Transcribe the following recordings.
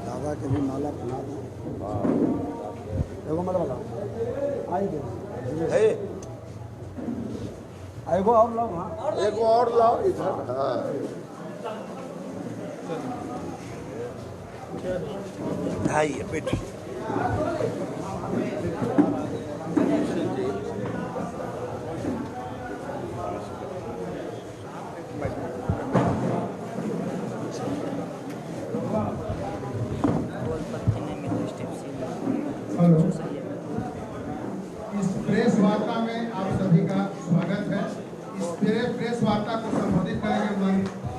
दादा के भी माला बना दो। देखो मतलब आएंगे एगो और लाओ। हाँ एगो और लाओ इधर। हाँ आइए बैठिए। इस प्रेस वार्ता में आप सभी का स्वागत है। इस प्रेस वार्ता को संबोधित करेंगे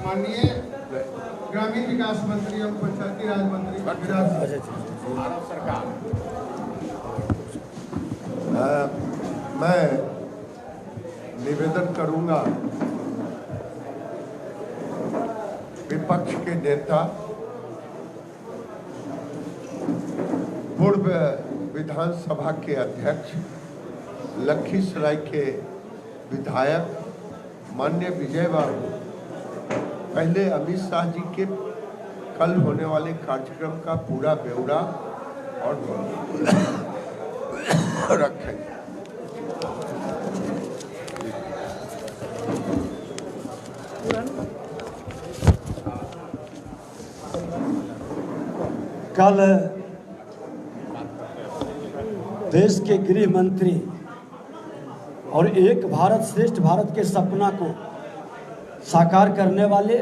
माननीय ग्रामीण विकास मंत्री एवं पंचायती राज मंत्री भारत सरकार। मैं निवेदन करूंगा विपक्ष के नेता पूर्व विधानसभा के अध्यक्ष लखीसराय के विधायक माननीय विजय बाबू पहले अमित शाह जी के कल होने वाले कार्यक्रम का पूरा ब्यौरा और रखेंगे। कल देश के गृह मंत्री और एक भारत श्रेष्ठ भारत के सपना को साकार करने वाले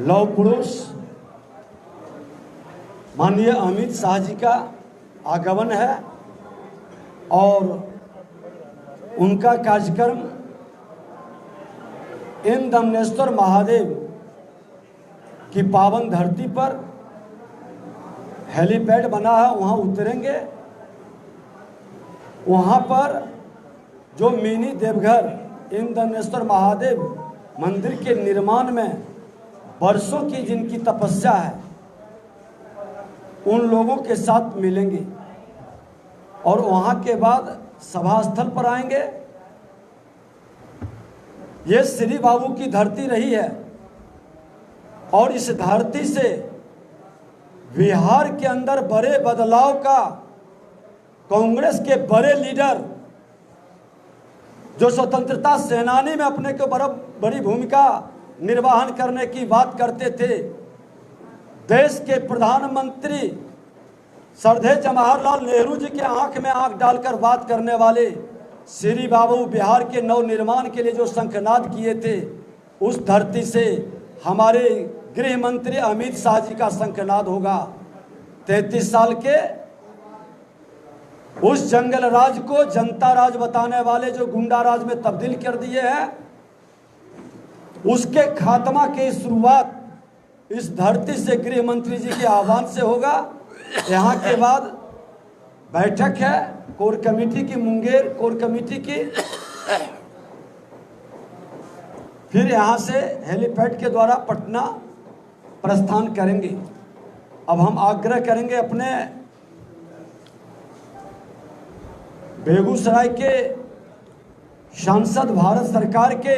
लौह पुरुष माननीय अमित शाह जी का आगमन है और उनका कार्यक्रम इन दमनेश्वर महादेव की पावन धरती पर हेलीपैड बना है, वहाँ उतरेंगे। वहाँ पर जो मिनी देवघर इंद्रनेश्वर महादेव मंदिर के निर्माण में वर्षों की जिनकी तपस्या है, उन लोगों के साथ मिलेंगे और वहाँ के बाद सभा स्थल पर आएंगे। ये श्री बाबू की धरती रही है और इस धरती से बिहार के अंदर बड़े बदलाव का कांग्रेस के बड़े लीडर जो स्वतंत्रता सेनानी में अपने को बड़ी भूमिका निर्वहन करने की बात करते थे, देश के प्रधानमंत्री श्रद्धेय जवाहरलाल नेहरू जी के आंख में आंख डालकर बात करने वाले श्री बाबू बिहार के नव निर्माण के लिए जो शंखनाद किए थे, उस धरती से हमारे गृह मंत्री अमित शाह जी का शंखनाद होगा। 33 साल के उस जंगल राज को जनता राज बताने वाले जो गुंडा राज में तब्दील कर दिए हैं, उसके खात्मा की शुरुआत इस धरती से गृह मंत्री जी के आह्वान से होगा। यहाँ के बाद बैठक है कोर कमेटी की, मुंगेर कोर कमेटी की, फिर यहाँ से हेलीपैड के द्वारा पटना प्रस्थान करेंगे। अब हम आग्रह करेंगे अपने बेगूसराय के सांसद, भारत सरकार के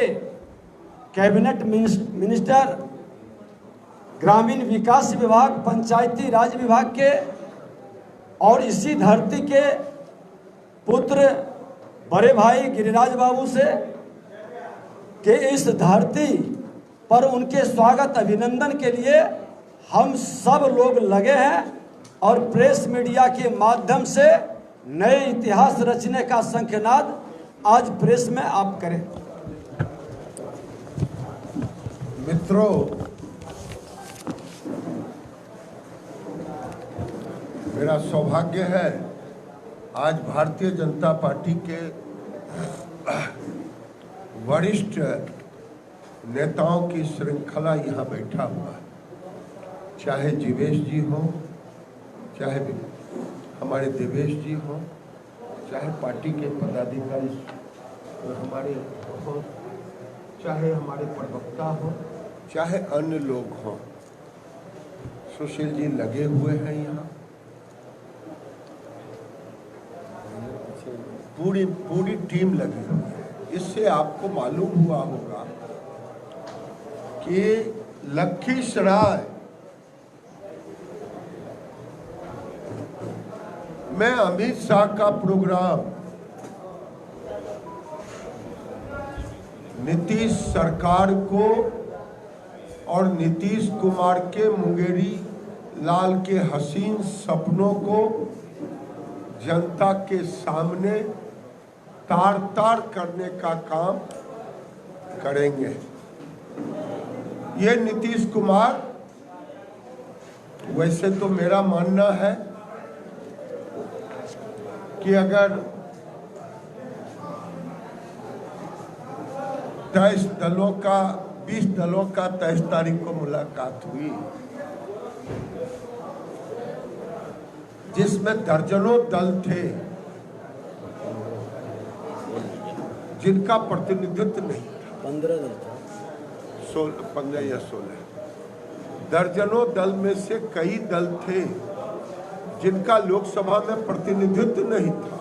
कैबिनेट मिनिस्टर, ग्रामीण विकास विभाग, पंचायती राज विभाग के और इसी धरती के पुत्र बड़े भाई गिरिराज बाबू से कि इस धरती पर उनके स्वागत अभिनंदन के लिए हम सब लोग लगे हैं और प्रेस मीडिया के माध्यम से नए इतिहास रचने का शंखनाद आज प्रेस में आप करें। मित्रों, मेरा सौभाग्य है आज भारतीय जनता पार्टी के वरिष्ठ नेताओं की श्रृंखला यहाँ बैठा हुआ है। चाहे जीवेश जी हो, चाहे हमारे देवेश जी हो, चाहे पार्टी के पदाधिकारी हमारे हो, चाहे हमारे प्रवक्ता हो, चाहे अन्य लोग हों, सुशील जी लगे हुए हैं यहाँ। पूरी टीम लगी हुई है। इससे आपको मालूम हुआ होगा कि लखीसराय में अमित शाह का प्रोग्राम नीतीश सरकार को और नीतीश कुमार के मुंगेरी लाल के हसीन सपनों को जनता के सामने तार तार करने का काम करेंगे। ये नीतीश कुमार, वैसे तो मेरा मानना है कि अगर 23 दलों का 20 दलों का 23 तारीख को मुलाकात हुई, जिसमें दर्जनों दल थे जिनका प्रतिनिधित्व नहीं था, 15 दल था, 15 या 16 दर्जनों दल में से कई दल थे जिनका लोकसभा में प्रतिनिधित्व नहीं था।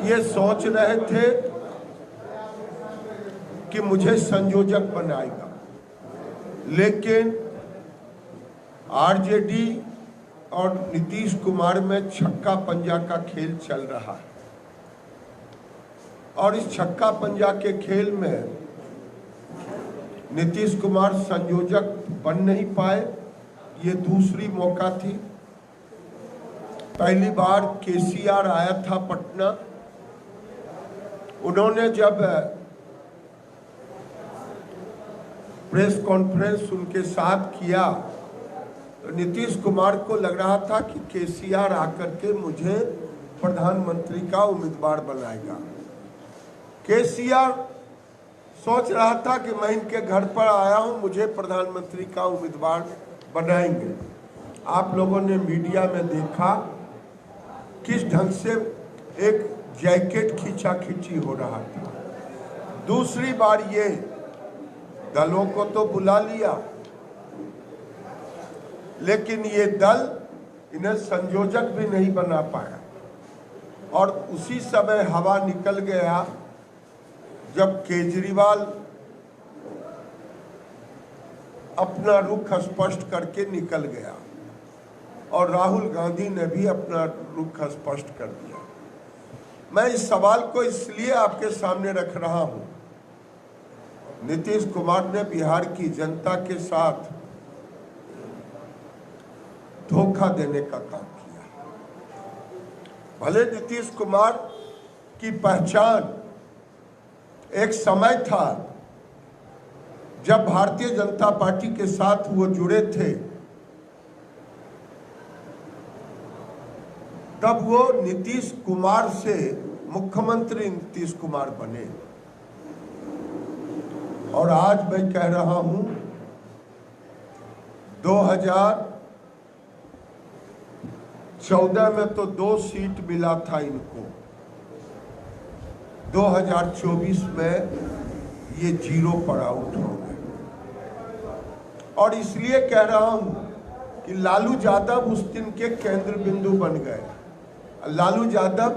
ये सोच रहे थे कि मुझे संयोजक बनाएगा, लेकिन आरजेडी और नीतीश कुमार में छक्का पंजा का खेल चल रहा है और इस छक्का पंजा के खेल में नीतीश कुमार संयोजक बन नहीं पाए। ये दूसरी मौका थी। पहली बार केसीआर आया था पटना, उन्होंने जब प्रेस कॉन्फ्रेंस उनके साथ किया तो नीतीश कुमार को लग रहा था कि केसीआर आकर के मुझे प्रधानमंत्री का उम्मीदवार बनाएगा। केसीआर सोच रहा था कि मैं इनके घर पर आया हूं, मुझे प्रधानमंत्री का उम्मीदवार बनाएंगे। आप लोगों ने मीडिया में देखा किस ढंग से एक जैकेट खींचा खींची हो रहा था। दूसरी बार ये दलों को तो बुला लिया, लेकिन ये दल इन्हें संयोजक भी नहीं बना पाया और उसी समय हवा निकल गया जब केजरीवाल अपना रुख स्पष्ट करके निकल गया और राहुल गांधी ने भी अपना रुख स्पष्ट कर दिया। मैं इस सवाल को इसलिए आपके सामने रख रहा हूं, नीतीश कुमार ने बिहार की जनता के साथ धोखा देने का काम किया। भले नीतीश कुमार की पहचान एक समय था जब भारतीय जनता पार्टी के साथ वो जुड़े थे, तब वो नीतीश कुमार से मुख्यमंत्री नीतीश कुमार बने और आज मैं कह रहा हूं 2014 में तो 2 सीट मिला था इनको, 2024 में ये 0 पर आउट हो गए। और इसलिए कह रहा हूं कि लालू यादव उस दिन के केंद्र बिंदु बन गए। लालू यादव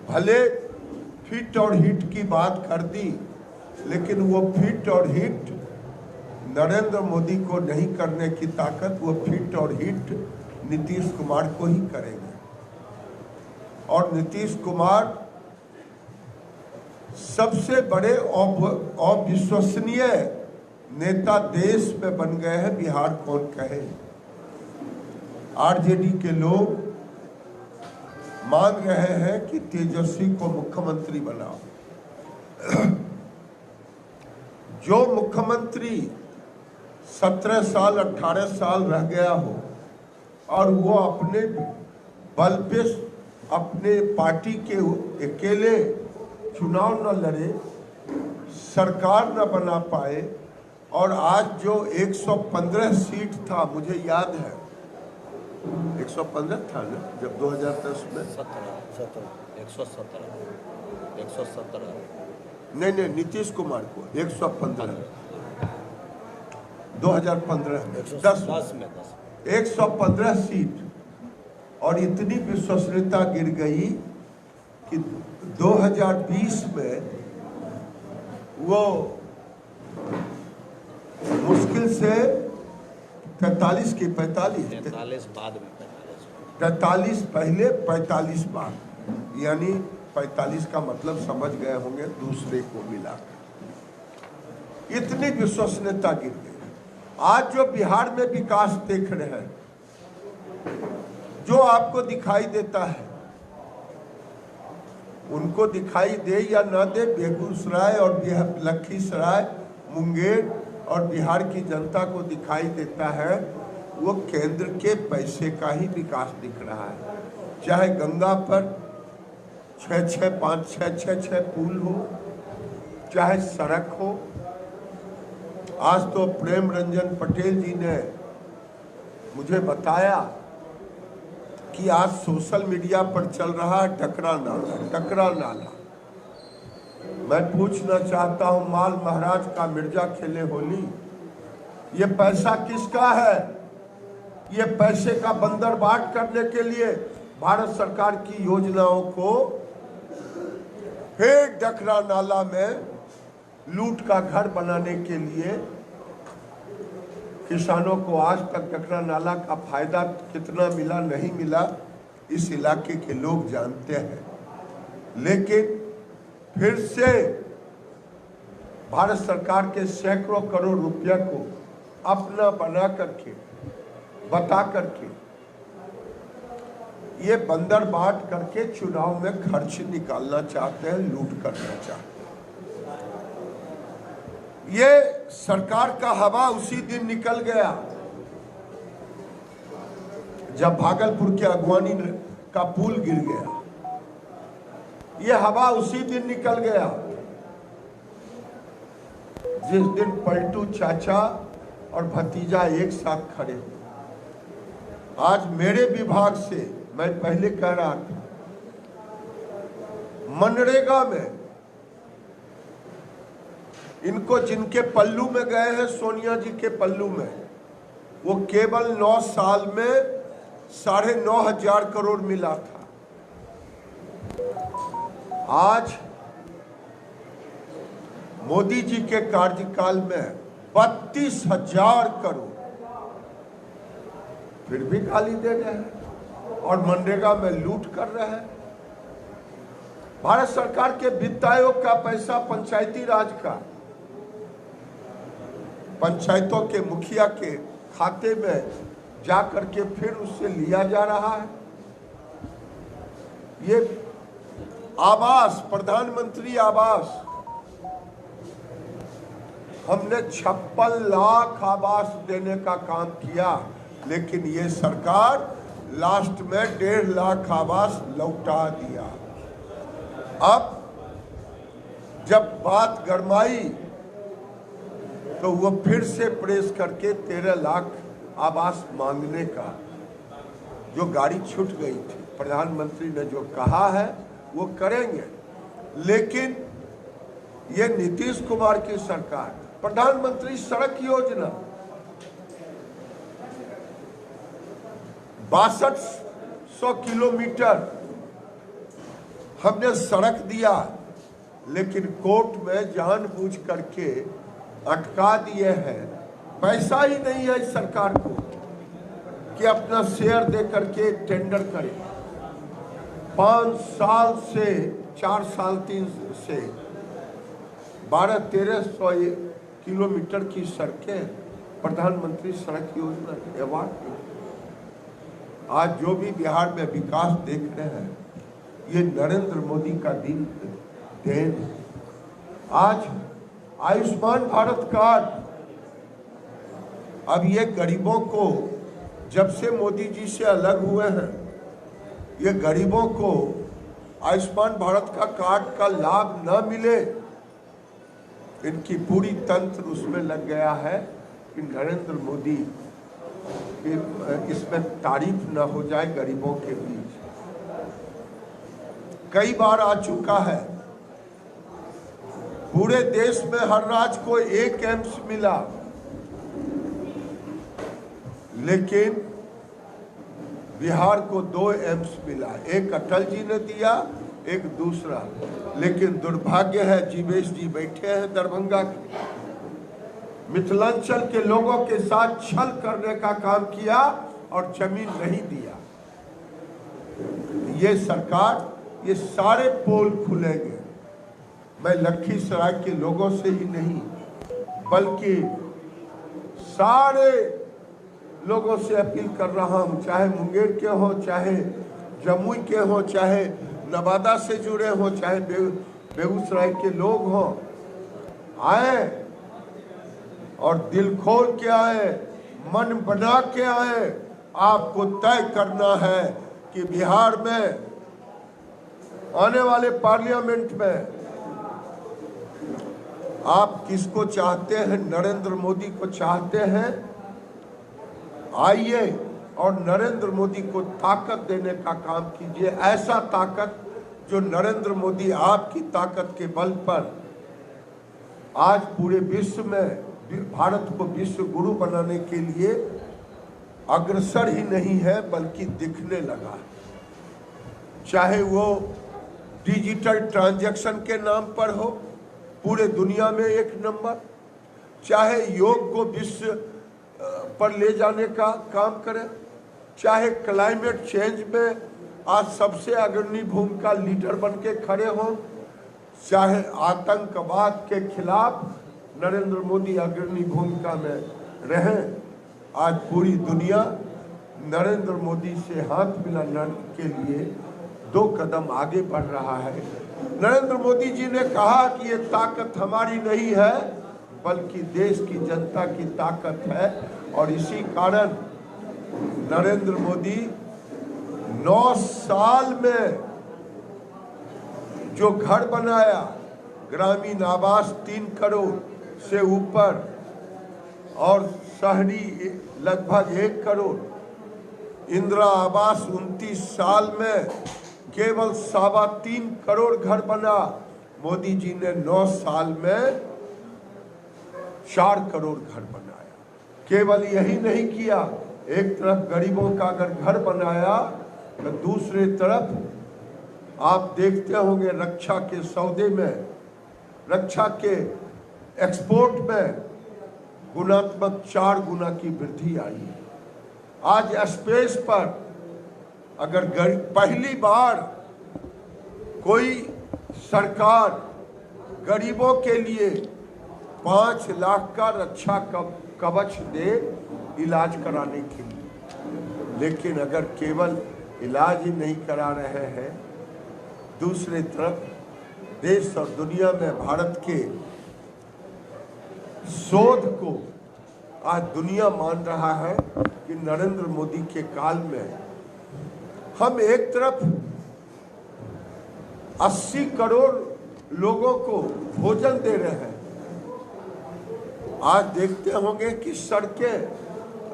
भले फिट और हिट की बात कर दी, लेकिन वो फिट और हिट नरेंद्र मोदी को नहीं करने की ताकत वो फिट और हिट नीतीश कुमार को ही करेंगे। और नीतीश कुमार सबसे बड़े अविश्वसनीय नेता देश में बन गए हैं, बिहार कौन कहे। आरजेडी के लोग मांग रहे हैं कि तेजस्वी को मुख्यमंत्री बनाओ। जो मुख्यमंत्री 17 साल 18 साल रह गया हो और वो अपने बल पे अपने पार्टी के अकेले चुनाव न लड़े, सरकार न बना पाए और आज जो 115 सीट था, मुझे याद है 115 था ना जब 2010 में 117 नहीं नीतीश कुमार को 115 2015 में 10 में 115 सीट और इतनी विश्वसनीयता गिर गई कि 2020 में वो मुश्किल से 43 की 45 43 बाद में 43 पहले 45 बाद, यानी 45 का मतलब समझ गए होंगे, दूसरे को मिलाकर इतनी विश्वसनीयता गिर गई। आज जो बिहार में विकास देख रहे हैं, जो आपको दिखाई देता है, उनको दिखाई दे या न दे, बेगूसराय और लखीसराय, मुंगेर और बिहार की जनता को दिखाई देता है, वो केंद्र के पैसे का ही विकास दिख रहा है। चाहे गंगा पर 5-6 पुल हो, चाहे सड़क हो। आज तो प्रेम रंजन पटेल जी ने मुझे बताया कि आज सोशल मीडिया पर चल रहा है टकरा नाला। मैं पूछना चाहता हूं, माल महाराज का मिर्जा खेले होली, ये पैसा किसका है? ये पैसे का बंदरबाट करने के लिए भारत सरकार की योजनाओं को फिर डकरा नाला में लूट का घर बनाने के लिए। किसानों को आज तक डकरा नाला का फायदा कितना मिला नहीं मिला, इस इलाके के लोग जानते हैं। लेकिन फिर से भारत सरकार के सैकड़ों करोड़ रुपया को अपना बना करके, बता करके, ये बंदरबाट करके चुनाव में खर्च निकालना चाहते हैं, लूट करना चाहते हैं। ये सरकार का हवा उसी दिन निकल गया जब भागलपुर के अगवानी का पुल गिर गया। ये हवा उसी दिन निकल गया जिस दिन पलटू चाचा और भतीजा एक साथ खड़े हुए। आज मेरे विभाग से, मैं पहले कह रहा था, मनरेगा में इनको जिनके पल्लू में गए हैं, सोनिया जी के पल्लू में, वो केवल 9 साल में 9,500 करोड़ मिला था। आज मोदी जी के कार्यकाल में 32,000 करोड़, फिर भी गाली दे रहे हैं और मनरेगा में लूट कर रहे हैं। भारत सरकार के वित्त आयोग का पैसा पंचायती राज का, पंचायतों के मुखिया के खाते में जाकर के फिर उससे लिया जा रहा है। ये आवास, प्रधानमंत्री आवास, हमने 56 लाख आवास देने का काम किया, लेकिन ये सरकार लास्ट में 1.5 लाख आवास लौटा दिया। अब जब बात गरमाई तो वो फिर से प्रेस करके 13 लाख आवास मांगने का, जो गाड़ी छूट गई थी। प्रधानमंत्री ने जो कहा है वो करेंगे, लेकिन ये नीतीश कुमार की सरकार, प्रधानमंत्री सड़क योजना 6200 किलोमीटर हमने सड़क दिया, लेकिन कोर्ट में जानबूझ करके अटका दिए हैं। पैसा ही नहीं है इस सरकार को कि अपना शेयर दे करके टेंडर करे। 5 साल से 4 साल 3 से 1200-1300 किलोमीटर की सड़कें प्रधानमंत्री सड़क योजना अवार्ड। आज जो भी बिहार में विकास देख रहे हैं, ये नरेंद्र मोदी का देन। आज आयुष्मान भारत कार्ड, अब ये गरीबों को, जब से मोदी जी से अलग हुए हैं, ये गरीबों को आयुष्मान भारत का कार्ड का लाभ न मिले, इनकी पूरी तंत्र उसमें लग गया है कि नरेंद्र मोदी इसमें तारीफ न हो जाए गरीबों के बीच। कई बार आ चुका है, पूरे देश में हर राज्य को 1 एम्स मिला, लेकिन बिहार को 2 एम्स मिला। एक अटल जी ने दिया एक दूसरा। लेकिन दुर्भाग्य है जीवेश जी बैठे हैं दरभंगा के, मिथिलांचल के लोगों के साथ छल करने का काम किया और जमीन नहीं दिया। ये सरकार, ये सारे पोल खुलेंगे। मैं लखीसराय के लोगों से ही नहीं बल्कि सारे लोगों से अपील कर रहा हूं, चाहे मुंगेर के हो, चाहे जमुई के हो, चाहे नवादा से जुड़े हो, चाहे बेगूसराय के लोग हो, आए और दिल खोल के आए, मन बना के आए। आपको तय करना है कि बिहार में आने वाले पार्लियामेंट में आप किसको चाहते हैं। नरेंद्र मोदी को चाहते हैं, आइए और नरेंद्र मोदी को ताकत देने का काम कीजिए। ऐसा ताकत जो नरेंद्र मोदी आपकी ताकत के बल पर आज पूरे विश्व में भारत को विश्व गुरु बनाने के लिए अग्रसर ही नहीं है बल्कि दिखने लगा। चाहे वो डिजिटल ट्रांजैक्शन के नाम पर हो, पूरे दुनिया में एक नंबर, चाहे योग को विश्व पर ले जाने का काम करें, चाहे क्लाइमेट चेंज में आज सबसे अग्रणी भूमिका लीडर बन के खड़े हों, चाहे आतंकवाद के खिलाफ नरेंद्र मोदी अग्रणी भूमिका में रहें। आज पूरी दुनिया नरेंद्र मोदी से हाथ मिलाने के लिए 2 कदम आगे बढ़ रहा है। नरेंद्र मोदी जी ने कहा कि ये ताकत हमारी नहीं है बल्कि देश की जनता की ताकत है, और इसी कारण नरेंद्र मोदी 9 साल में जो घर बनाया, ग्रामीण आवास 3 करोड़ से ऊपर और शहरी लगभग 1 करोड़, इंदिरा आवास 29 साल में केवल 3.25 करोड़ घर बना। मोदी जी ने 9 साल में 4 करोड़ घर बनाया। केवल यही नहीं किया, एक तरफ गरीबों का अगर घर बनाया तो दूसरी तरफ आप देखते होंगे रक्षा के सौदे में, रक्षा के एक्सपोर्ट में गुणात्मक 4 गुना की वृद्धि आई है। आज स्पेस पर अगर पहली बार कोई सरकार गरीबों के लिए 5 लाख का रक्षा कवच दे इलाज कराने के लिए, लेकिन अगर केवल इलाज ही नहीं करा रहे हैं, दूसरी तरफ देश और दुनिया में भारत के शोध को आज दुनिया मान रहा है कि नरेंद्र मोदी के काल में हम एक तरफ 80 करोड़ लोगों को भोजन दे रहे हैं। आज देखते होंगे कि सड़कें,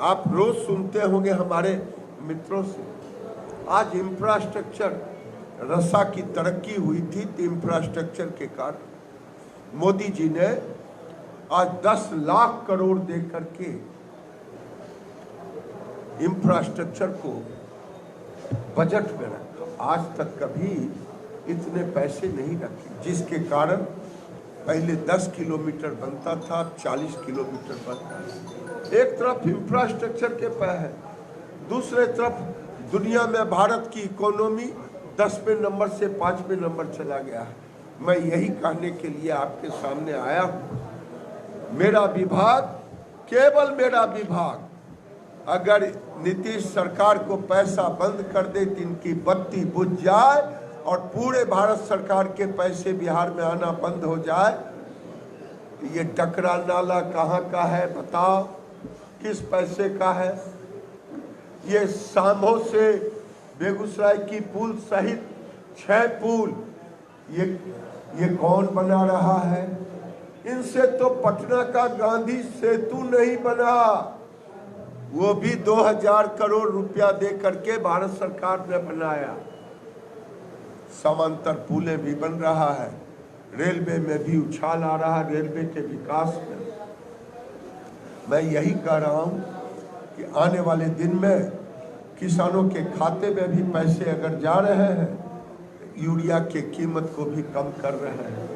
आप रोज सुनते होंगे हमारे मित्रों से, आज इंफ्रास्ट्रक्चर, रसा की तरक्की हुई थी तो इंफ्रास्ट्रक्चर के कारण मोदी जी ने आज 10 लाख करोड़ दे करके इंफ्रास्ट्रक्चर को बजट में रखा। आज तक कभी इतने पैसे नहीं रखे, जिसके कारण पहले 10 किलोमीटर बनता था, 40 किलोमीटर बनता है। एक तरफ इंफ्रास्ट्रक्चर के पे है, दूसरे तरफ दुनिया में भारत की इकोनॉमी 10वें नंबर से 5वें नंबर चला गया है। मैं यही कहने के लिए आपके सामने आया हूँ। मेरा विभाग, केवल मेरा विभाग, अगर नीतीश सरकार को पैसा बंद कर दे तो इनकी बत्ती बुझ जाए और पूरे भारत सरकार के पैसे बिहार में आना बंद हो जाए। ये डकरा नाला कहाँ का है बताओ, किस पैसे का है? ये सामो से बेगूसराय की पुल सहित 6 पुल ये कौन बना रहा है? इनसे तो पटना का गांधी सेतु नहीं बना, वो भी 2000 करोड़ रुपया दे करके भारत सरकार ने बनाया। समांतर पुलें भी बन रहा है, रेलवे में भी उछाल आ रहा है, रेलवे के विकास में। मैं यही कह रहा हूं कि आने वाले दिन में किसानों के खाते में भी पैसे अगर जा रहे हैं, यूरिया की कीमत को भी कम कर रहे हैं।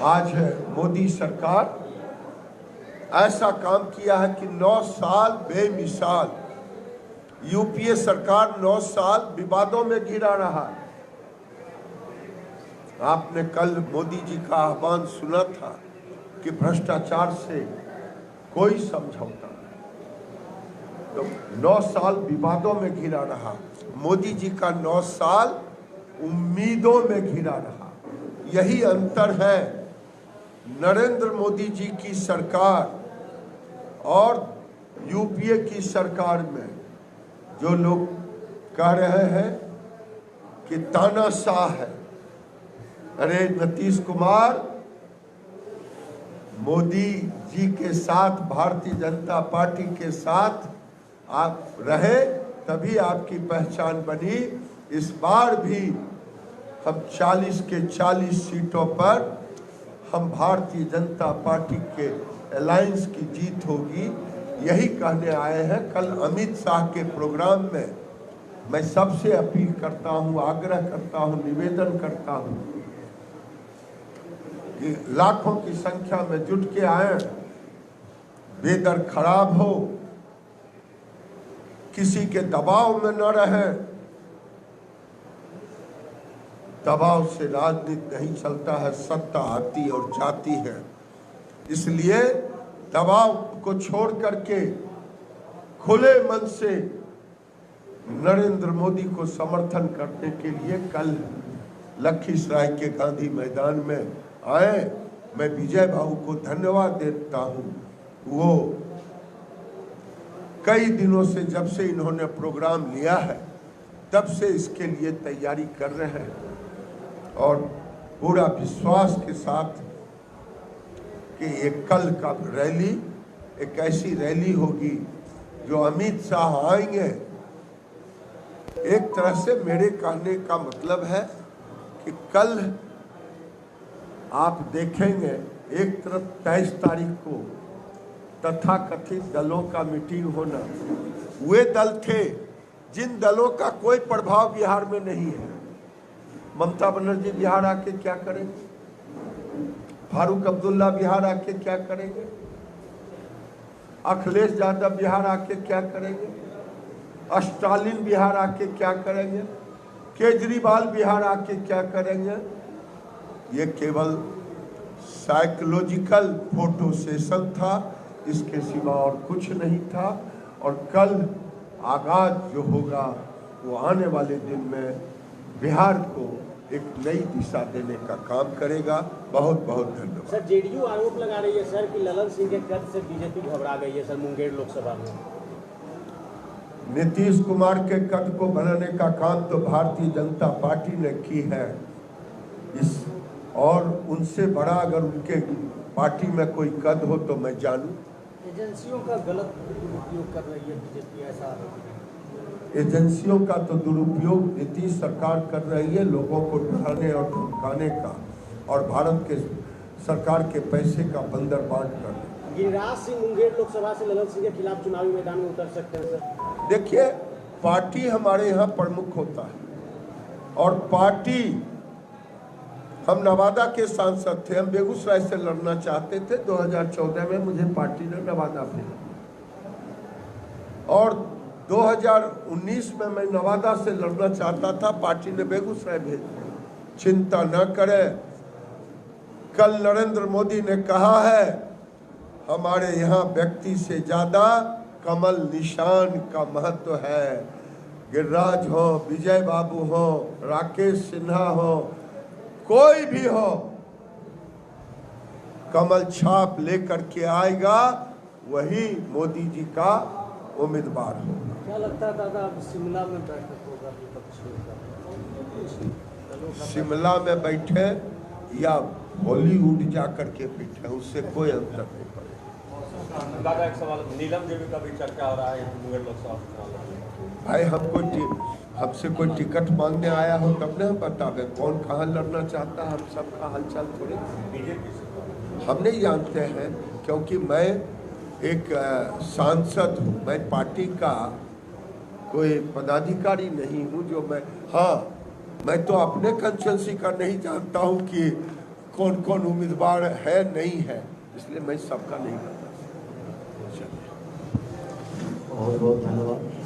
आज मोदी सरकार ऐसा काम किया है कि 9 साल बेमिसाल, यूपीए सरकार 9 साल विवादों में घिरा रहा है। आपने कल मोदी जी का आह्वान सुना था कि भ्रष्टाचार से कोई समझौता नहीं, तो 9 साल विवादों में घिरा रहा। मोदी जी का 9 साल उम्मीदों में घिरा रहा। यही अंतर है नरेंद्र मोदी जी की सरकार और यूपीए की सरकार में। जो लोग कह रहे हैं कि तानाशाह है, अरे नीतीश कुमार मोदी जी के साथ, भारतीय जनता पार्टी के साथ आप रहे तभी आपकी पहचान बनी। इस बार भी हम 40 के 40 सीटों पर हम भारतीय जनता पार्टी के अलायंस की जीत होगी, यही कहने आए हैं। कल अमित शाह के प्रोग्राम में मैं सबसे अपील करता हूं, आग्रह करता हूं, निवेदन करता हूं कि लाखों की संख्या में जुट के आए, वेदर खराब हो, किसी के दबाव में न रहे। दबाव से राजनीति नहीं चलता है, सत्ता आती और जाती है। इसलिए दबाव को छोड़ करके खुले मन से नरेंद्र मोदी को समर्थन करने के लिए कल लखीसराय के गांधी मैदान में आए। मैं विजय बाबू को धन्यवाद देता हूं। वो कई दिनों से, जब से इन्होंने प्रोग्राम लिया है तब से इसके लिए तैयारी कर रहे हैं और पूरा विश्वास के साथ कि ये कल का रैली एक ऐसी रैली होगी जो अमित शाह आएंगे। एक तरह से मेरे कहने का मतलब है कि कल आप देखेंगे एक तरफ 23 तारीख को तथाकथित दलों का मीटिंग होना। वे दल थे जिन दलों का कोई प्रभाव बिहार में नहीं है। ममता बनर्जी बिहार आके क्या करेंगे? फारूक अब्दुल्ला बिहार आके क्या करेंगे? अखिलेश यादव बिहार आके क्या करेंगे? स्टालिन बिहार आके क्या करेंगे? केजरीवाल बिहार आके क्या करेंगे? ये केवल साइकोलॉजिकल फोटो सेशन था, इसके सिवा और कुछ नहीं था। और कल आगाज जो होगा वो आने वाले दिन में बिहार को एक नई दिशा देने का काम करेगा। बहुत बहुत धन्यवाद। सर, जेडीयू आरोप लगा रही है सर कि ललन सिंह के कद से बीजेपी घबरा गई है सर मुंगेर लोकसभा में। नीतीश कुमार के कद को बनाने का काम तो भारतीय जनता पार्टी ने की है। इस और उनसे बड़ा अगर उनके पार्टी में कोई कद हो तो मैं जानूं। एजेंसियों का गलत दुरुपयोग कर रही है बीजेपी, ऐसा एजेंसियों का तो दुरुपयोग नीतीश सरकार कर रही है, लोगों को डराने और धमकाने का, और भारत के सरकार के पैसे का बंदर बांट कर। गिरिराज सिंह मुंगेर लोकसभा से ललन सिंह के खिलाफ चुनावी मैदान में उतर सकते हैं सर? देखिए, पार्टी हमारे यहाँ प्रमुख होता है और पार्टी, हम नवादा के सांसद थे, हम बेगूसराय से लड़ना चाहते थे। 2014 में मुझे पार्टी ने नवादा भेजा और 2019 में मैं नवादा से लड़ना चाहता था, पार्टी ने बेगूसराय भेज दिया। चिंता न करें, कल नरेंद्र मोदी ने कहा है हमारे यहाँ व्यक्ति से ज्यादा कमल निशान का महत्व है। गिरिराज हो, विजय बाबू हो, राकेश सिन्हा हो, कोई भी हो, कमल छाप लेकर के आएगा, वही मोदी जी का उम्मीदवार होगा। क्या लगता है दादा, अब शिमला में बैठक होगा विपक्षियों का? शिमला में बैठे या बॉलीवुड जाकर के बैठे, उससे कोई अंतर नहीं पड़ेगा। दादा, एक सवाल, नीलम देवी का भी चर्चा हो रहा है मुंगेर लोकसभा चुनाव। भाई, हमसे कोई टिकट मांगने आया हो तब न हम बतावे कौन कहाँ लड़ना चाहता है। हम सबका हालचाल थोड़ी बीजेपी से हम नहीं जानते हैं, क्योंकि मैं एक सांसद हूँ, मैं पार्टी का कोई पदाधिकारी नहीं हूँ। जो मैं, हाँ, मैं तो अपने कंस्टिट्यूंसी का नहीं जानता हूं कि कौन कौन उम्मीदवार है नहीं है, इसलिए मैं सबका नहीं करता। बहुत बहुत धन्यवाद।